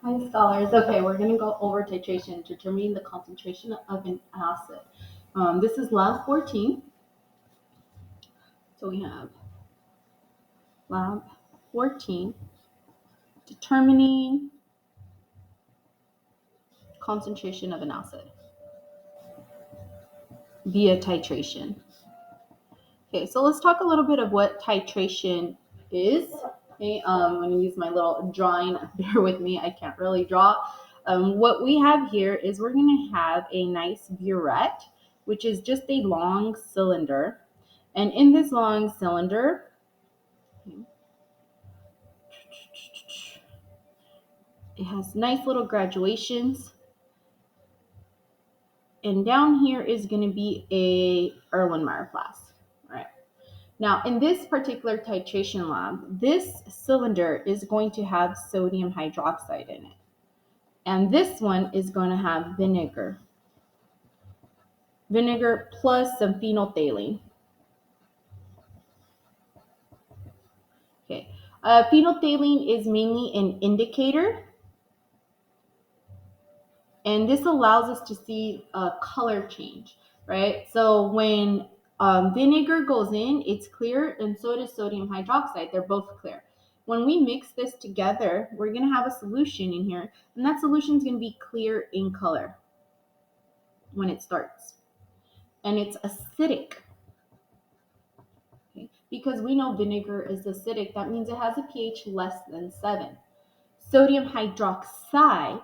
Hi, scholars. Okay, we're going to go over titration, determining the concentration of an acid. This is lab 14. So we have lab 14, determining concentration of an acid via titration. Okay, so let's talk a little bit of what titration is. Okay, I'm going to use my little drawing. Bear with me, I can't really draw. What we have here is we're going to have a nice buret, which is just a long cylinder. And in this long cylinder, it has nice little graduations. And down here is going to be a Erlenmeyer flask. All right. Now, in this particular titration lab, this cylinder is going to have sodium hydroxide in it. And this one is going to have vinegar. Vinegar plus some phenolphthalein. Okay. Phenolphthalein is mainly an indicator, and this allows us to see a color change, right? So when vinegar goes in, it's clear, and so does sodium hydroxide. They're both clear. When we mix this together, we're going to have a solution in here, and that solution is going to be clear in color when it starts. And it's acidic. Okay? Because we know vinegar is acidic, that means it has a pH less than 7. Sodium hydroxide,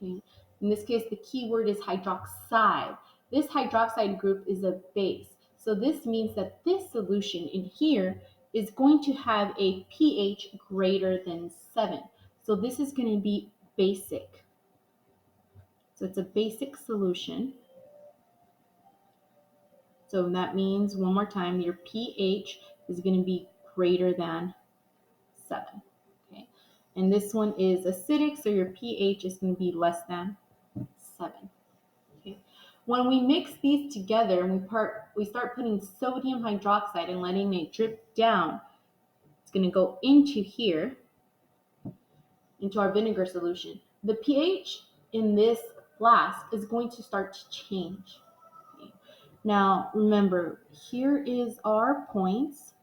okay, in this case, the key word is hydroxide. This hydroxide group is a base. So this means that this solution in here is going to have a pH greater than 7. So this is going to be basic. So it's a basic solution. So that means, one more time, your pH is going to be greater than 7. Okay. And this one is acidic, so your pH is going to be less than 7. Okay. When we mix these together and we start putting sodium hydroxide and letting it drip down, it's going to go into here, into our vinegar solution. The pH in this flask is going to start to change. Okay. Now, remember, here is our points.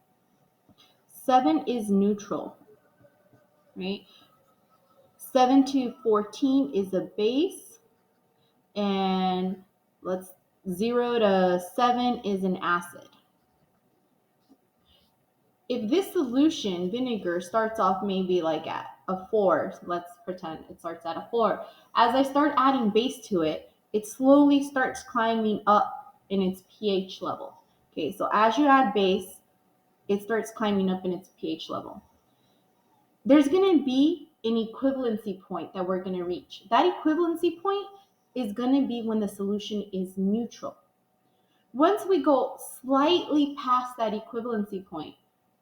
7 is neutral, right? 7 to 14 is a base, and 0 to 7 is an acid. If this solution, vinegar, starts off maybe like at a 4, let's pretend it starts at a 4. As I start adding base to it, it slowly starts climbing up in its pH level. Okay, so as you add base, it starts climbing up in its pH level. There's going to be an equivalency point that we're going to reach. That equivalency point is going to be when the solution is neutral. Once we go slightly past that equivalency point,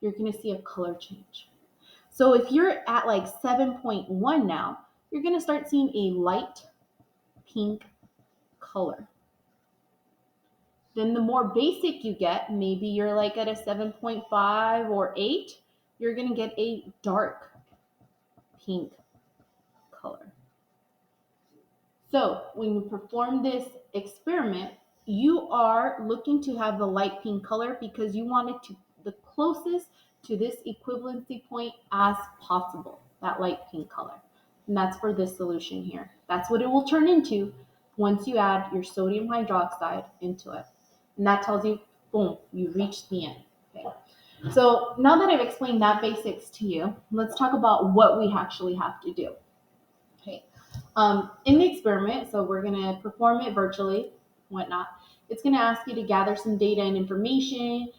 you're going to see a color change. So if you're at like 7.1 now, you're going to start seeing a light pink color. Then the more basic you get, maybe you're like at a 7.5 or 8, you're going to get a dark pink color. So when you perform this experiment, you are looking to have the light pink color because you want it to the closest to this equivalency point as possible, that light pink color. And that's for this solution here. That's what it will turn into once you add your sodium hydroxide into it. And that tells you, boom, you reached the end. Okay. So now that I've explained that basics to you, let's talk about what we actually have to do. Okay. In the experiment, so we're going to perform it virtually, whatnot. It's going to ask you to gather some data and information.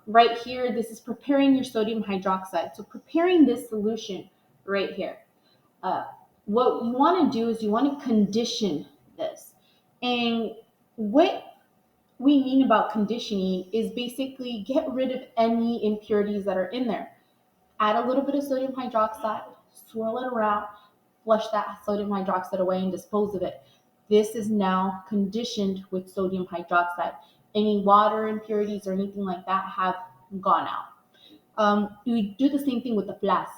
Right here, this is preparing your sodium hydroxide. So preparing this solution right here. What you want to do is you want to condition this. And what we mean about conditioning is basically get rid of any impurities that are in there. Add a little bit of sodium hydroxide, swirl it around, flush that sodium hydroxide away and dispose of it. This is now conditioned with sodium hydroxide. Any water impurities or anything like that have gone out. We do the same thing with the flask.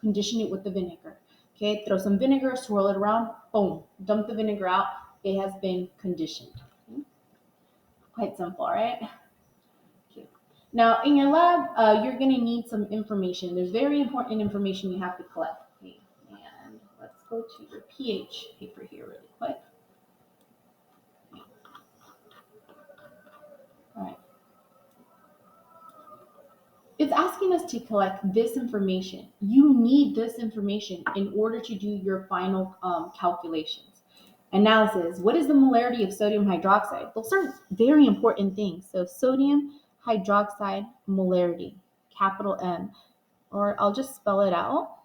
Condition it with the vinegar. Okay, throw some vinegar, swirl it around, boom, dump the vinegar out. It has been conditioned. Okay. Quite simple, right? Okay. Now, in your lab, you're going to need some information. There's very important information you have to collect. Okay. And let's go to your pH paper here really quick. All right. It's asking us to collect this information. You need this information in order to do your final calculations. Analysis. What is the molarity of sodium hydroxide? Those are very important things. So sodium hydroxide molarity, capital M, or I'll just spell it out.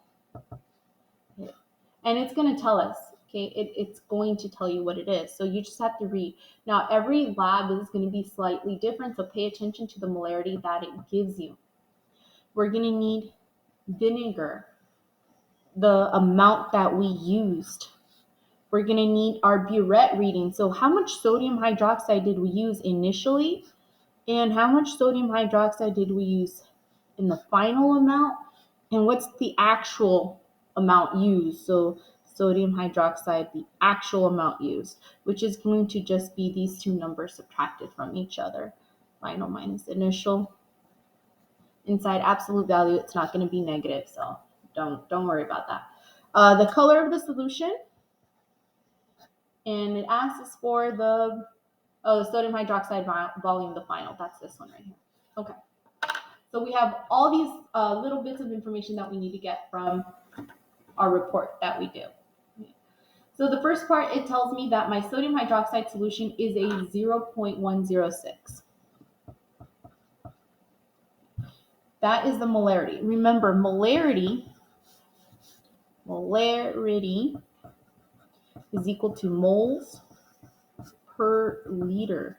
And it's going to tell us, okay, it's going to tell you what it is. So you just have to read. Now, every lab is going to be slightly different, so pay attention to the molarity that it gives you. We're going to need vinegar, the amount that we used. We're going to need our buret reading. So how much sodium hydroxide did we use initially? And how much sodium hydroxide did we use in the final amount? And what's the actual amount used? So sodium hydroxide, the actual amount used, which is going to just be these two numbers subtracted from each other. Final minus initial. Inside absolute value, it's not going to be negative, so don't worry about that. The color of the solution, and it asks us for the sodium hydroxide volume, the final. That's this one right here. Okay. So we have all these little bits of information that we need to get from our report that we do. So the first part, it tells me that my sodium hydroxide solution is a 0.106. That is the molarity. Remember, molarity is equal to moles per liter.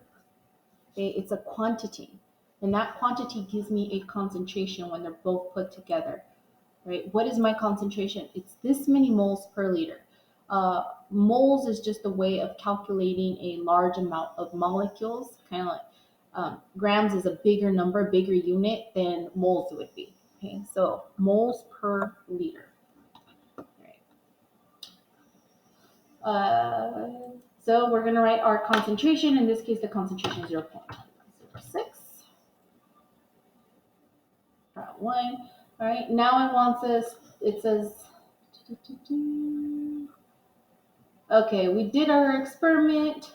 Okay, it's a quantity. And that quantity gives me a concentration when they're both put together. Right? What is my concentration? It's this many moles per liter. Moles is just a way of calculating a large amount of molecules, kind of like grams is a bigger number, bigger unit than moles would be. Okay, so moles per liter. So we're going to write our concentration. In this case, the concentration is 0.06. Got 1. All right, now it says, okay, we did our experiment,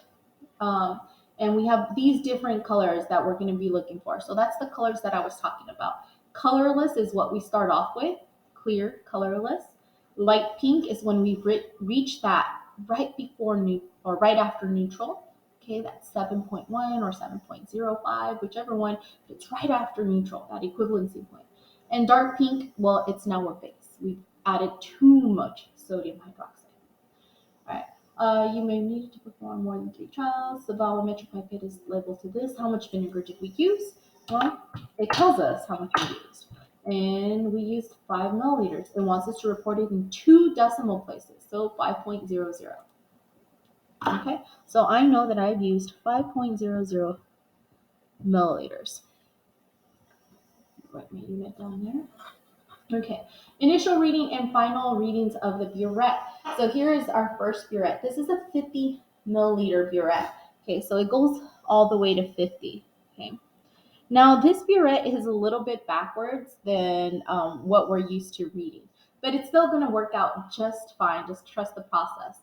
and we have these different colors that we're going to be looking for. So that's the colors that I was talking about. Colorless is what we start off with, clear, colorless. Light pink is when we reach that right before or right after neutral. Okay, that's 7.1 or 7.05, whichever one. It's right after neutral, that equivalency point. And dark pink, well, it's now a base. We've added too much sodium hydroxide. All right. You may need to perform more than 3 trials. The volumetric pipette is labeled to this. How much vinegar did we use? Well, it tells us how much we used. And we used 5 milliliters. It wants us to report it in 2 decimal places, so 5.00. Okay, so I know that I've used 5.00 milliliters. Write my unit down there. Okay, initial reading and final readings of the buret. So here is our first buret. This is a 50 milliliter buret. Okay, so it goes all the way to 50. Okay. Now, this buret is a little bit backwards than what we're used to reading, but it's still going to work out just fine. Just trust the process.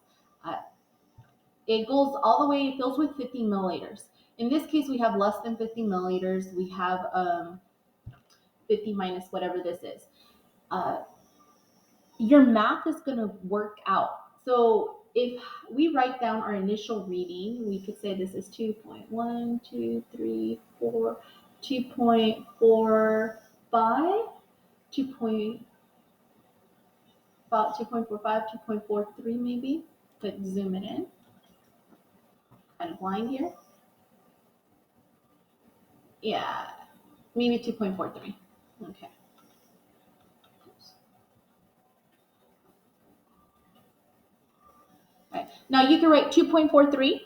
It goes all the way, it fills with 50 milliliters. In this case, we have less than 50 milliliters. We have 50 minus whatever this is. Your math is going to work out. So if we write down our initial reading, we could say this is 2.1, 2, 3, 4, 2.45, 2.43 maybe. But zoom it in. Kind of blind here. Yeah, maybe 2.43. Okay. Right. Now you can write 2.43,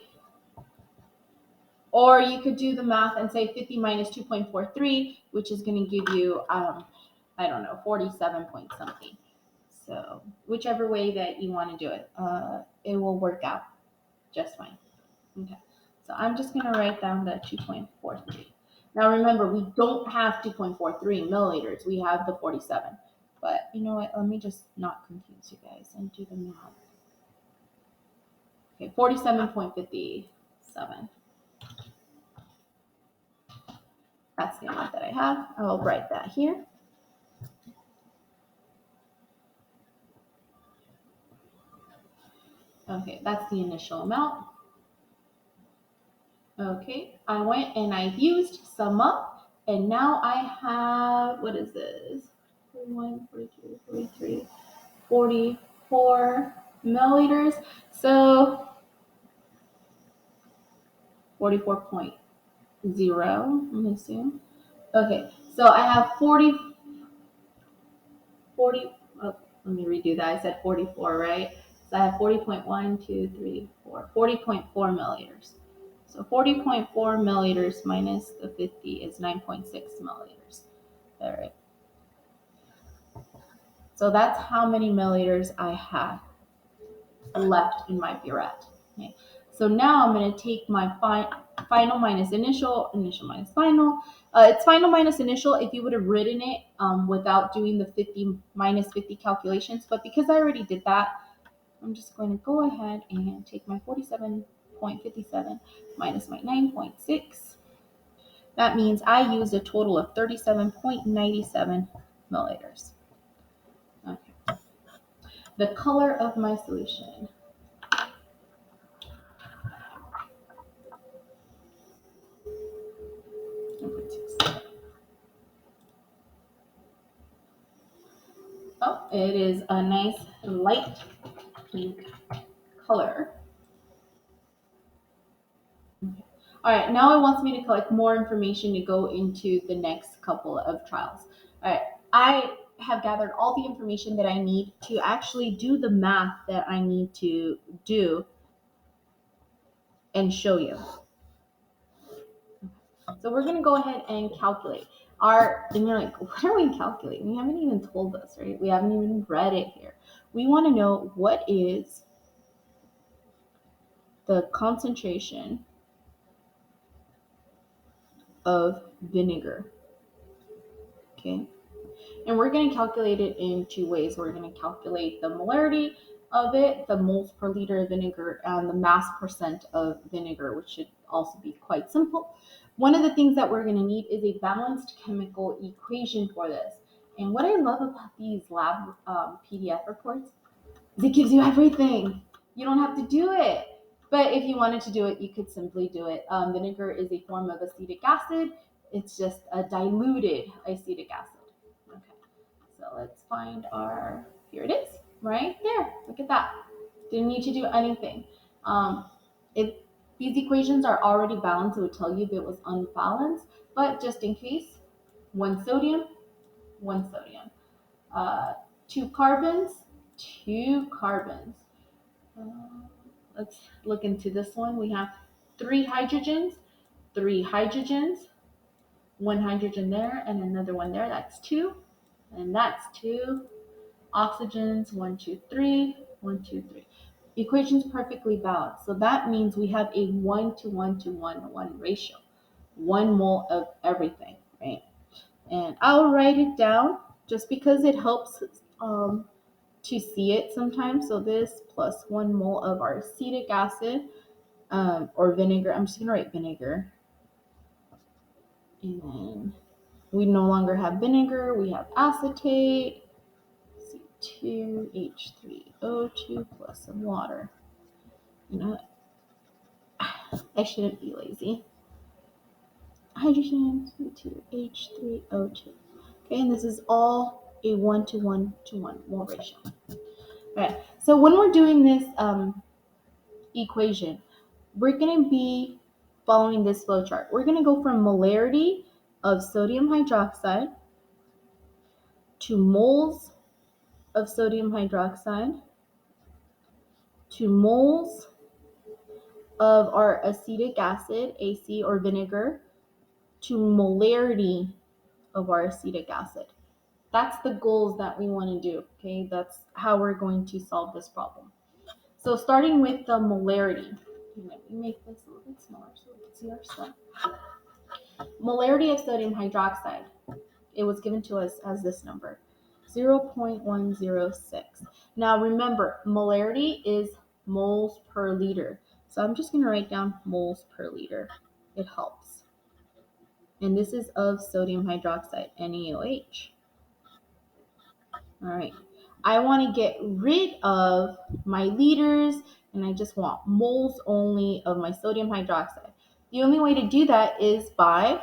or you could do the math and say 50 minus 2.43, which is going to give you, I don't know, 47 point something. So whichever way that you want to do it will work out just fine. Okay, so I'm just going to write down that 2.43. Now remember, we don't have 2.43 milliliters. We have the 47. But you know what? Let me just not confuse you guys and do the math. Okay, 47.57. That's the amount that I have. I'll write that here. Okay, that's the initial amount. Okay, I went and I used sum up, and now I have, what is this? 41, 42, 43, 44 milliliters. So 44.0, I'm gonna assume. Okay, so I have 40, oh, let me redo that. I said 44, right? So I have 40.1, 2, 3, 4, 40.4 milliliters. So 40.4 milliliters minus the 50 is 9.6 milliliters. All right. So that's how many milliliters I have left in my buret. Okay. So now I'm going to take my final minus initial, initial minus final. It's final minus initial if you would have written it without doing the 50 minus 50 calculations. But because I already did that, I'm just going to go ahead and take my 47.57 minus my 9.6. That means I used a total of 37.97 milliliters. Okay. The color of my solution. Oh, it is a nice light pink color. Okay. All right, now it wants me to collect more information to go into the next couple of trials. All right, I have gathered all the information that I need to actually do the math that I need to do and show you. So we're gonna go ahead and calculate and you're like, what are we calculating? We haven't even told us, right? We haven't even read it here. We wanna know what is the concentration of vinegar, okay? And we're gonna calculate it in two ways. We're gonna calculate the molarity of it, the moles per liter of vinegar, and the mass percent of vinegar, which should also be quite simple. One of the things that we're gonna need is a balanced chemical equation for this. And what I love about these lab PDF reports is it gives you everything. You don't have to do it. But if you wanted to do it, you could simply do it. Vinegar is a form of acetic acid. It's just a diluted acetic acid. Okay, so let's find here it is, right there. Look at that. Didn't need to do anything. If these equations are already balanced, it would tell you if it was unbalanced, but just in case, one sodium, two carbons, two carbons. Let's look into this one. We have three hydrogens, one hydrogen there and another one there. That's two. And that's two oxygens, 1, 2, 3, 1, 2, 3. Equation's perfectly balanced. So that means we have a 1 to 1 to 1 ratio. 1 mole of everything, right? And I'll write it down just because it helps to see it sometimes. So this plus 1 mole of our acetic acid or vinegar. I'm just going to write vinegar. And then we no longer have vinegar. We have acetate. C2H3O2 plus some water. You know, I shouldn't be lazy. Hydrogen, C2H3O2. Okay, and this is all a 1 to 1 to 1 mole ratio. All right, so when we're doing this equation, we're going to be following this flow chart. We're going to go from molarity of sodium hydroxide to moles of sodium hydroxide to moles of our acetic acid, AC, or vinegar, to molarity of our acetic acid. That's the goals that we want to do, okay? That's how we're going to solve this problem. So starting with the molarity. Let me make this a little bit smaller so we can see our stuff. Molarity of sodium hydroxide. It was given to us as this number, 0.106. Now remember, molarity is moles per liter. So I'm just going to write down moles per liter. It helps. And this is of sodium hydroxide, NaOH. All right. I want to get rid of my liters, and I just want moles only of my sodium hydroxide. The only way to do that is by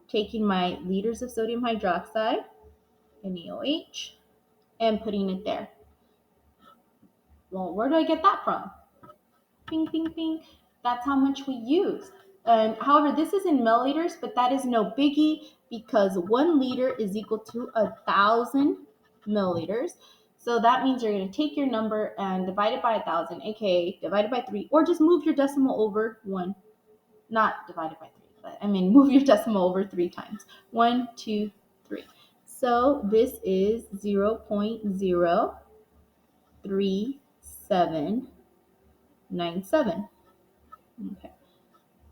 taking my liters of sodium hydroxide, NaOH, and putting it there. Well, where do I get that from? Ping, ping, ping. That's how much we use. However, this is in milliliters, but that is no biggie because 1 liter is equal to 1,000 milliliters. So that means you're going to take your number and divide it by 1,000, aka divide it by 3, or just move your decimal over 1. Not divided by 3, but I mean move your decimal over 3 times. 1, 2, 3. So this is 0.03797. Okay.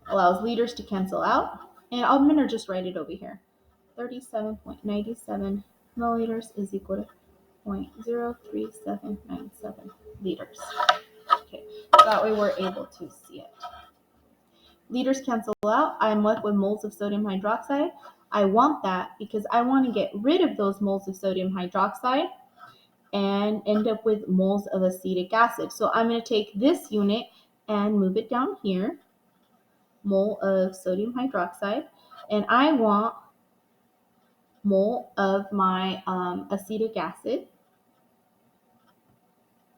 Allows liters to cancel out. And I'm going to just write it over here. 37.97 milliliters is equal to 0.03797 liters. Okay, so that way we're able to see it. Liters cancel out. I'm left with moles of sodium hydroxide. I want that because I want to get rid of those moles of sodium hydroxide and end up with moles of acetic acid. So I'm going to take this unit and move it down here, mole of sodium hydroxide, and I want mole of my acetic acid.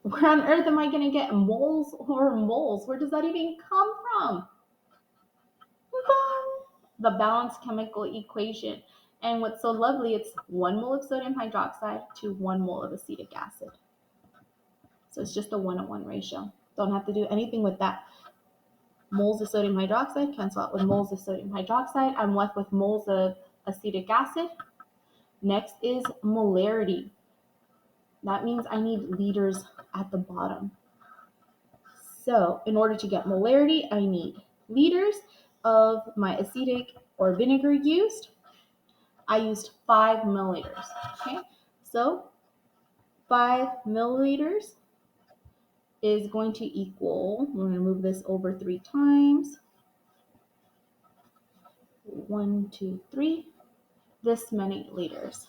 Where on earth am I going to get moles or moles? Where does that even come from? The balanced chemical equation. And what's so lovely, it's 1 mole of sodium hydroxide to 1 mole of acetic acid. So it's just a 1-to-1 ratio. Don't have to do anything with that. Moles of sodium hydroxide cancel out with moles of sodium hydroxide. I'm left with moles of acetic acid. Next is molarity. That means I need liters at the bottom. So in order to get molarity, I need liters of my acetic or vinegar used. I used 5 milliliters. Okay, so 5 milliliters is going to equal, we're going to move this over 3 times. 1, 2, 3. This many liters.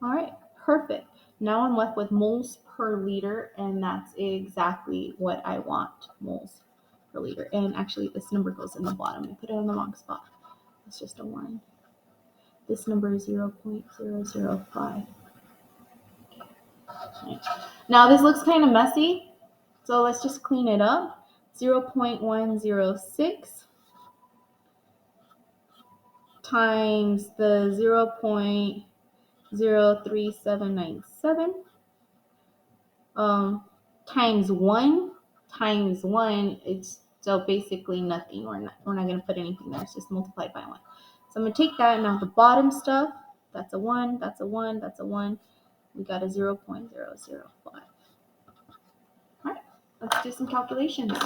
All right, perfect. Now I'm left with moles per liter, and that's exactly what I want, moles per liter. And actually, this number goes in the bottom. I put it on the wrong spot. It's just a 1. This number is 0.005. Okay. Now this looks kind of messy, so let's just clean it up. 0.106 times the 0.03797 times 1 times 1, it's so basically nothing. We're not going to put anything there. It's just multiplied by 1. So I'm going to take that, and now the bottom stuff, that's a 1, that's a 1, that's a 1. We got a 0.005. All right, let's do some calculations.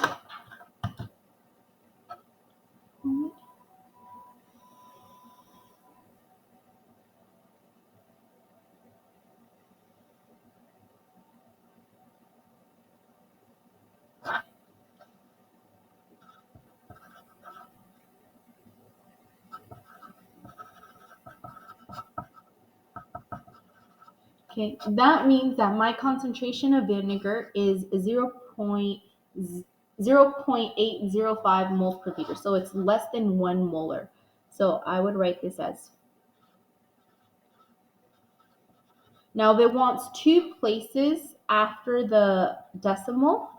Okay, that means that my concentration of vinegar is 0.805 moles per liter. So it's less than 1 molar. So I would write this as. Now if it wants 2 places after the decimal,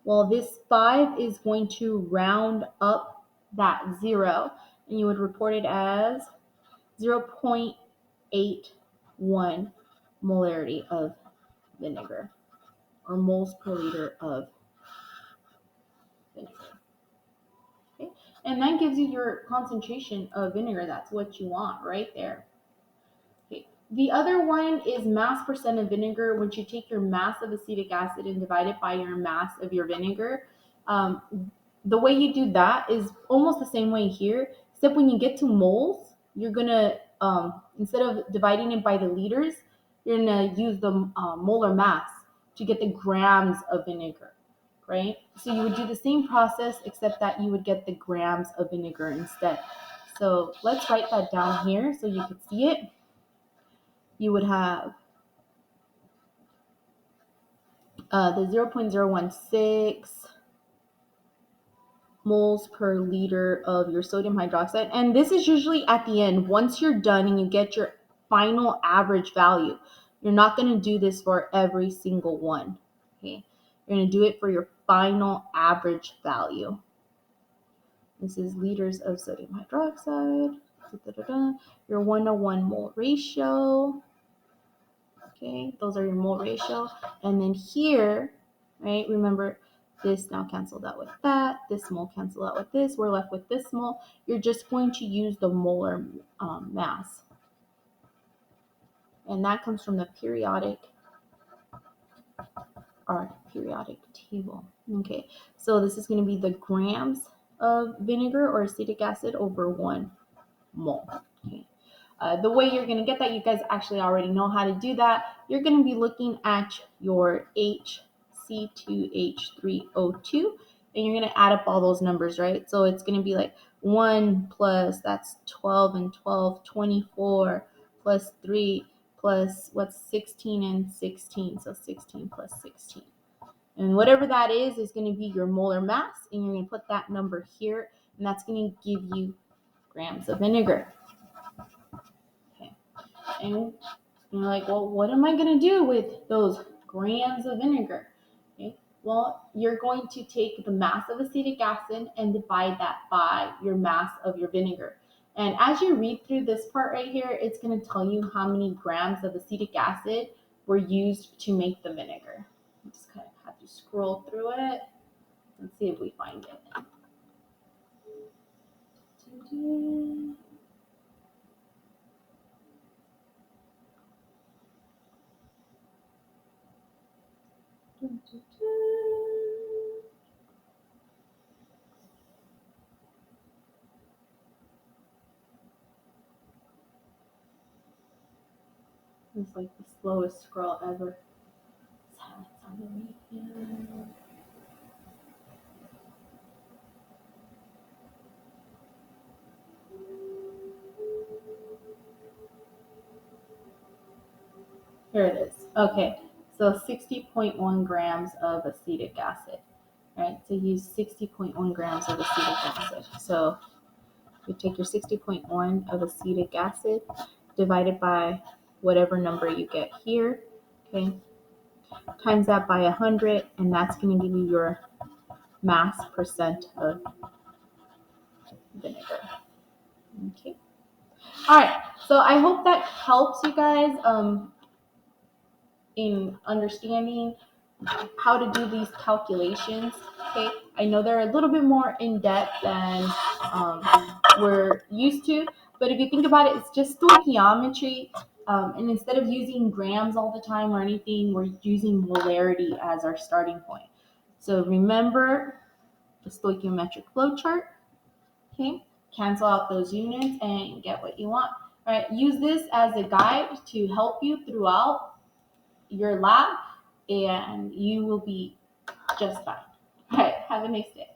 well, this 5 is going to round up that 0, and you would report it as 0.81 molarity of vinegar, or moles per liter of vinegar. Okay. And that gives you your concentration of vinegar. That's what you want right there. Okay. The other one is mass percent of vinegar. Once you take your mass of acetic acid and divide it by your mass of your vinegar, um, the way you do that is almost the same way here, except when you get to moles, you're gonna instead of dividing it by the liters, you're gonna use the molar mass to get the grams of vinegar, right? So you would do the same process, except that you would get the grams of vinegar instead. So let's write that down here so you can see it. You would have the 0.016 moles per liter of your sodium hydroxide. And this is usually at the end, once you're done and you get your final average value. You're not going to do this for every single one. Okay, you're going to do it for your final average value. This is liters of sodium hydroxide. Your 1:1 mole ratio. Okay, those are your mole ratio. And then here, right, remember this now canceled out with that. This mole canceled out with this. We're left with this mole. You're just going to use the molar mass. And that comes from the periodic table. Okay, so this is going to be the grams of vinegar or acetic acid over 1 mole. Okay. The way you're going to get that, you guys actually already know how to do that. You're going to be looking at your HC2H3O2, and you're going to add up all those numbers, right? So it's going to be like 1 plus, that's 12 and 12, 24, plus 3 plus, what's 16 and 16? So 16 plus 16. And whatever that is going to be your molar mass, and you're going to put that number here, and that's going to give you grams of vinegar. Okay. And you're like, well, what am I going to do with those grams of vinegar? Okay. Well, you're going to take the mass of acetic acid and divide that by your mass of your vinegar. And as you read through this part right here, it's going to tell you how many grams of acetic acid were used to make the vinegar. You just kind of have to scroll through it and see if we find it. It's like the slowest scroll ever. Silence on the radio. Here it is. Okay, so 60.1 grams of acetic acid. Right, so use 60.1 grams of acetic acid. So you take your 60.1 of acetic acid, divided by whatever number you get here. Okay, times that by 100, and that's going to give you your mass percent of vinegar. Okay. All right. So I hope that helps you guys in understanding how to do these calculations. Okay. I know they're a little bit more in depth than we're used to, but if you think about it, it's just stoichiometry. And instead of using grams all the time or anything, we're using molarity as our starting point. So remember the stoichiometric flow chart. Okay, cancel out those units and get what you want. All right, use this as a guide to help you throughout your lab, and you will be just fine. All right, have a nice day.